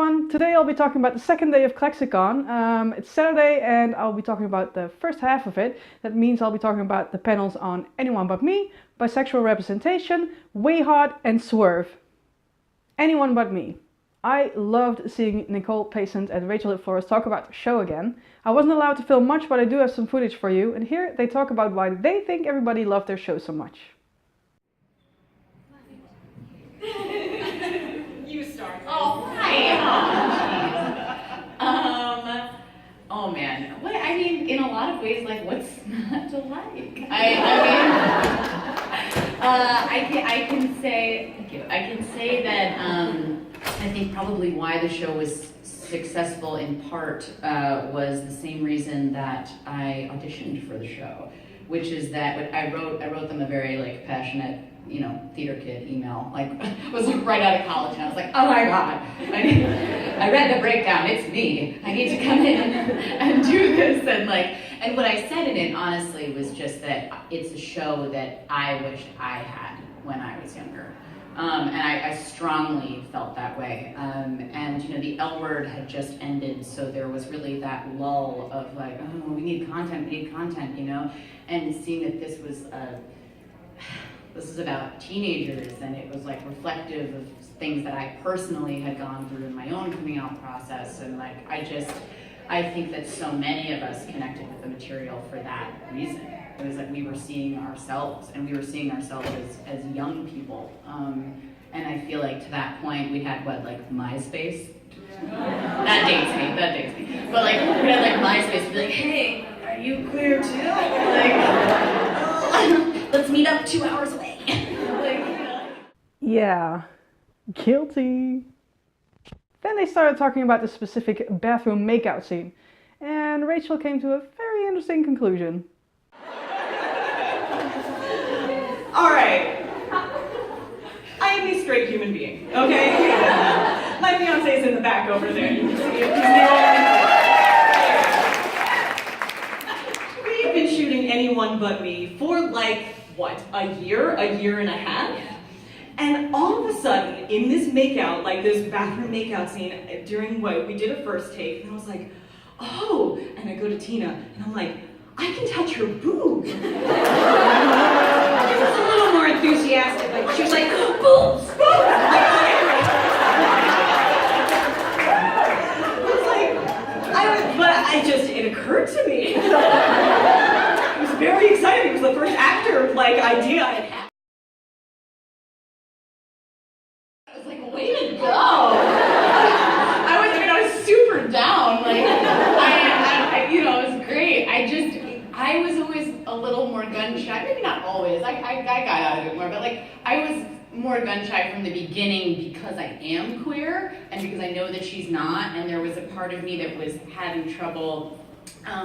everyone! Today I'll be talking about the second day of ClexaCon. It's Saturday and I'll be talking about the first half of it. That means I'll be talking about the panels on Anyone But Me, Bisexual Representation, WayHaught and Swerve. Anyone But Me. I loved seeing Nicole Payson and Rachel Hip-Flores talk about the show again. I wasn't allowed to film much, but I do have some footage for you, and here they talk about why they think everybody loved their show so much. You start. Oh, hi. Oh man. What I mean, in a lot of ways, like, what's not to like? I can say, thank you. I can say that I think probably why the show was successful in part was the same reason that I auditioned for the show, which is that I wrote them a very like passionate, theater kid email. Like, I was like right out of college, and I was like, oh my god, I read the breakdown. It's me. I need to come in and do this. And what I said in it honestly was just that it's a show that I wished I had when I was younger. And I strongly felt that way. And the L word had just ended, so there was really that lull of like, oh, we need content, and seeing that this is about teenagers, and it was like reflective of things that I personally had gone through in my own coming out process, and like I think that so many of us connected with the material for that reason. It was like we were seeing ourselves, and we were seeing ourselves as young people. And I feel like to that point we had MySpace. That dates me. But like we had MySpace to be like, hey, are you queer too? Let's meet up 2 hours away. Yeah, guilty. Then they started talking about the specific bathroom makeout scene, and Rachel came to a very interesting conclusion. All right. I am a straight human being, okay? My fiance is in the back over there. You can see it. We've been shooting Anyone But Me for a year and a half? And all of a sudden, in this makeout, this bathroom makeout scene, during what we did a first take, and I was like, oh, and I go to Tina, and I'm like, I can touch her boob. She was a little more enthusiastic, she was like, boobs, boobs. It occurred to me. It was very exciting. It was the first actor idea I had. I was like, way to go. I was super down. It was great. I was always a little more gun shy. Maybe not always. I got out of it more, but I was more gun shy from the beginning because I am queer and because I know that she's not, and there was a part of me that was having trouble. I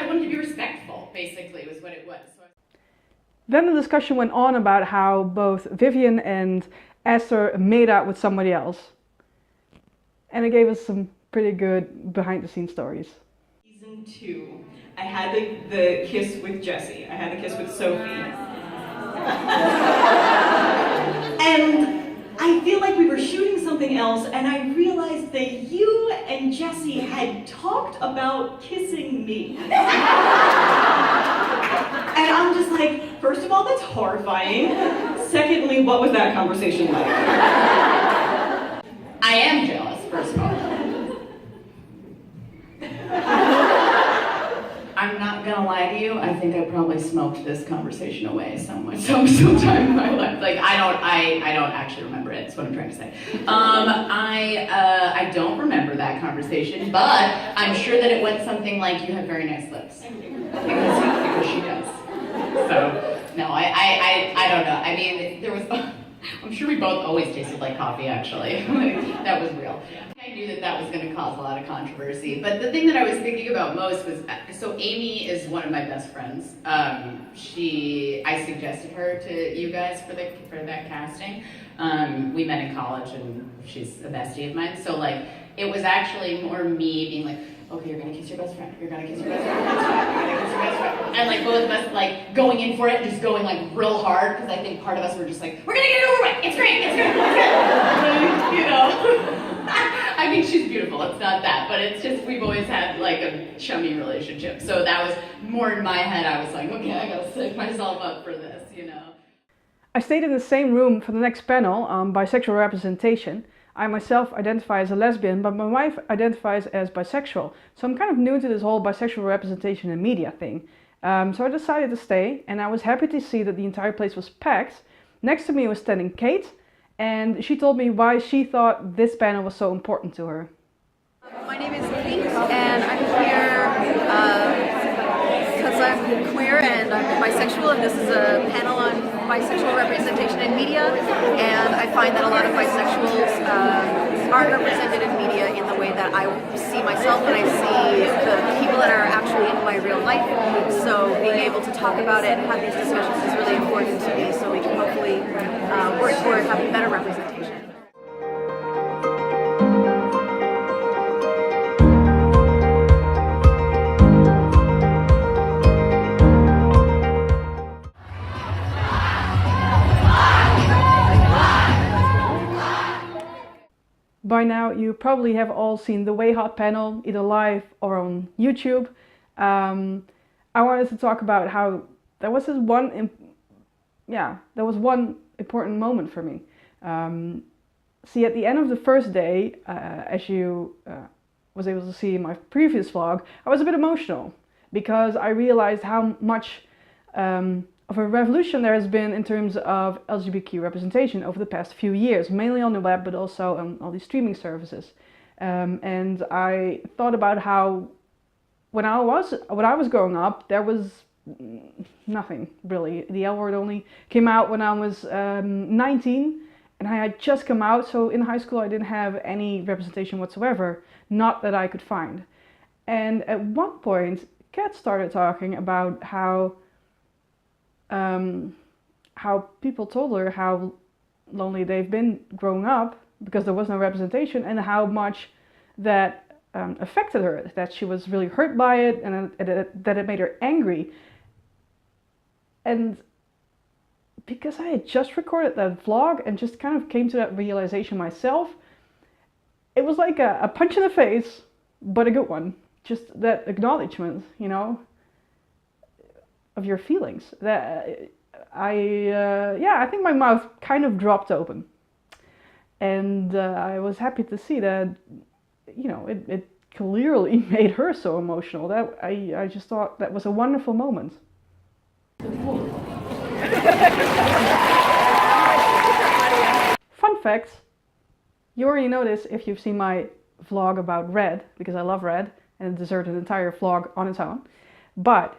wanted to be respectful, basically, was what it was. Then the discussion went on about how both Vivian and Esther made out with somebody else. And it gave us some pretty good behind-the-scenes stories. Season 2, I had the kiss with Jessie. I had the kiss with Sophie. And I feel like we were shooting something else, and I realized that you and Jessie had talked about kissing me. And I'm just like, first of all, that's horrifying. Secondly, what was that conversation like? I am jealous, first of all. I'm not gonna lie to you, I think I probably smoked this conversation away sometime in my life. I don't actually remember it, that's what I'm trying to say. I don't remember that conversation, but I'm sure that it went something like, you have very nice lips. Because she does. So, no, I don't know. I mean, I'm sure we both always tasted like coffee, actually. That was real. I knew that was going to cause a lot of controversy, but the thing that I was thinking about most was, so Amy is one of my best friends. I suggested her to you guys for that casting. We met in college, and she's a bestie of mine. So it was actually more me being like, okay, you're gonna kiss your best friend. You're gonna kiss your best friend. You're gonna kiss your best friend. And both of us going in for it, just going real hard, because I think part of us were just we're gonna get it over with. It's great. It's good. It's good. I I mean, she's beautiful, it's not that, but it's just, we've always had like a chummy relationship. So that was more in my head, I was like, okay, I gotta psych myself up for this, you know. I stayed in the same room for the next panel on bisexual representation. I myself identify as a lesbian, but my wife identifies as bisexual. So I'm kind of new to this whole bisexual representation in media thing. So I decided to stay, and I was happy to see that the entire place was packed. Next to me was standing Kate, and she told me why she thought this panel was so important to her. My name is Kate, and I'm here because I'm queer and I'm bisexual, and this is a panel on bisexual representation in media, and I find that a lot of bisexuals aren't represented in media in the way that I see myself and I see the people that are actually in my real life. So being able to talk about it and have these discussions is really important to me, so we can hopefully work toward having better representation. By now, you probably have all seen the WayHaught panel, either live or on YouTube. I wanted to talk about how there was one important moment for me. See, at the end of the first day, as you was able to see in my previous vlog, I was a bit emotional because I realized how much of a revolution there has been in terms of LGBTQ representation over the past few years, mainly on the web, but also on all these streaming services. And I thought about how when I was growing up, there was nothing really. The L word only came out when I was 19, and I had just come out, so in high school I didn't have any representation whatsoever, not that I could find. And at one point, Kat started talking about how people told her how lonely they've been growing up because there was no representation, and how much that affected her, that she was really hurt by it, and that it made her angry. And because I had just recorded that vlog and just kind of came to that realization myself, it was like a punch in the face, but a good one. Just that acknowledgement, you know, of your feelings. That I think my mouth kind of dropped open, and I was happy to see that, you know, it clearly made her so emotional. That I just thought that was a wonderful moment. Fun fact, you already know this if you've seen my vlog about red, because I love red and it deserved an entire vlog on its own. But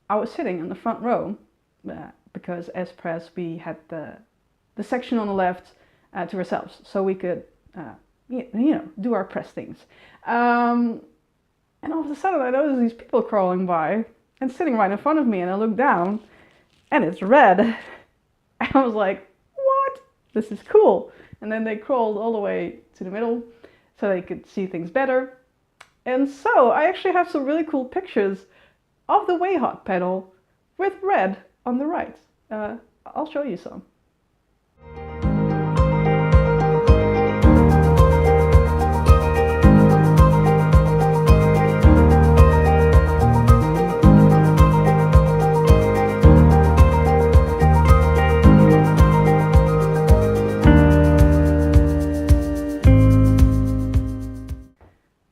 I was sitting in the front row because as press we had the section on the left to ourselves, so we could you know, do our press things. And all of a sudden I noticed these people crawling by and sitting right in front of me, and I looked down and it's red. And I was like, what? This is cool. And then they crawled all the way to the middle so they could see things better. And so I actually have some really cool pictures of the WayHaught panel with red on the right. I'll show you some.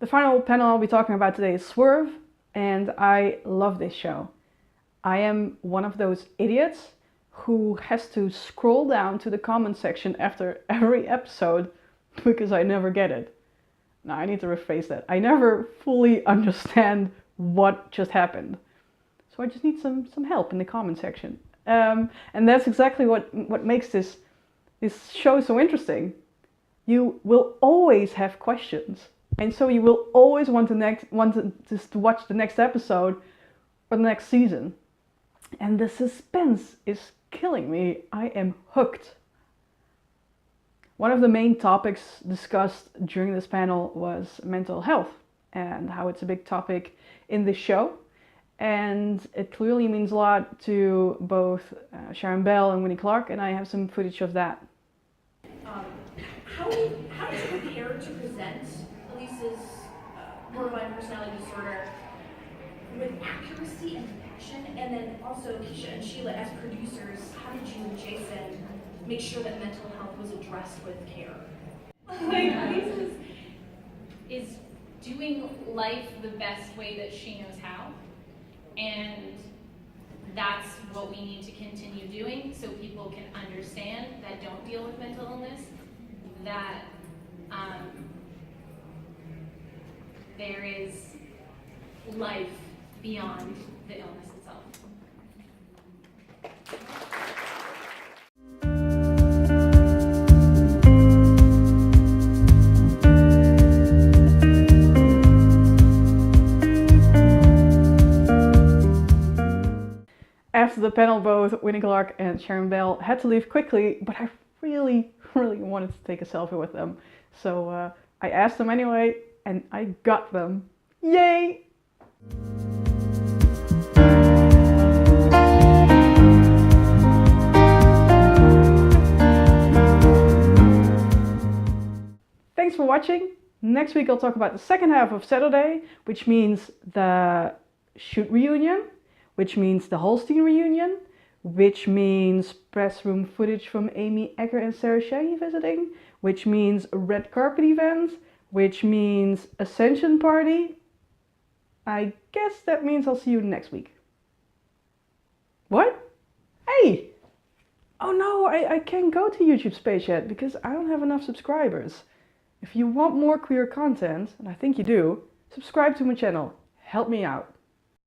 The final panel I'll be talking about today is Swerve, and I love this show. I am one of those idiots who has to scroll down to the comment section after every episode because I never get it. Now I need to rephrase that. I never fully understand what just happened. So I just need some help in the comment section. And that's exactly what makes this show so interesting. You will always have questions. And so you will always want to just watch the next episode or the next season. And the suspense is killing me. I am hooked. One of the main topics discussed during this panel was mental health and how it's a big topic in this show. And it clearly means a lot to both Sharon Bell and Winnie Clark, and I have some footage of that. How did you prepare to present borderline personality disorder with accuracy and compassion? And then also, Keisha and Sheila, as producers, how did you and Jason make sure that mental health was addressed with care? Like, Lisa is doing life the best way that she knows how, and that's what we need to continue doing so people can understand that don't deal with mental illness, that there is life beyond the illness itself. After the panel, both Winnie Clark and Sharon Bell had to leave quickly, but I really wanted to take a selfie with them. So I asked them anyway, and I got them. Yay! Thanks for watching. Next week I'll talk about the second half of Saturday, which means the shoot reunion, which means the Holstein reunion, which means press room footage from Amy Egger and Sarah Shaggy visiting, which means a red carpet event, which means Ascension party. I guess that means I'll see you next week. What? Hey! Oh no, I can't go to YouTube's page yet because I don't have enough subscribers. If you want more queer content, and I think you do, subscribe to my channel. Help me out.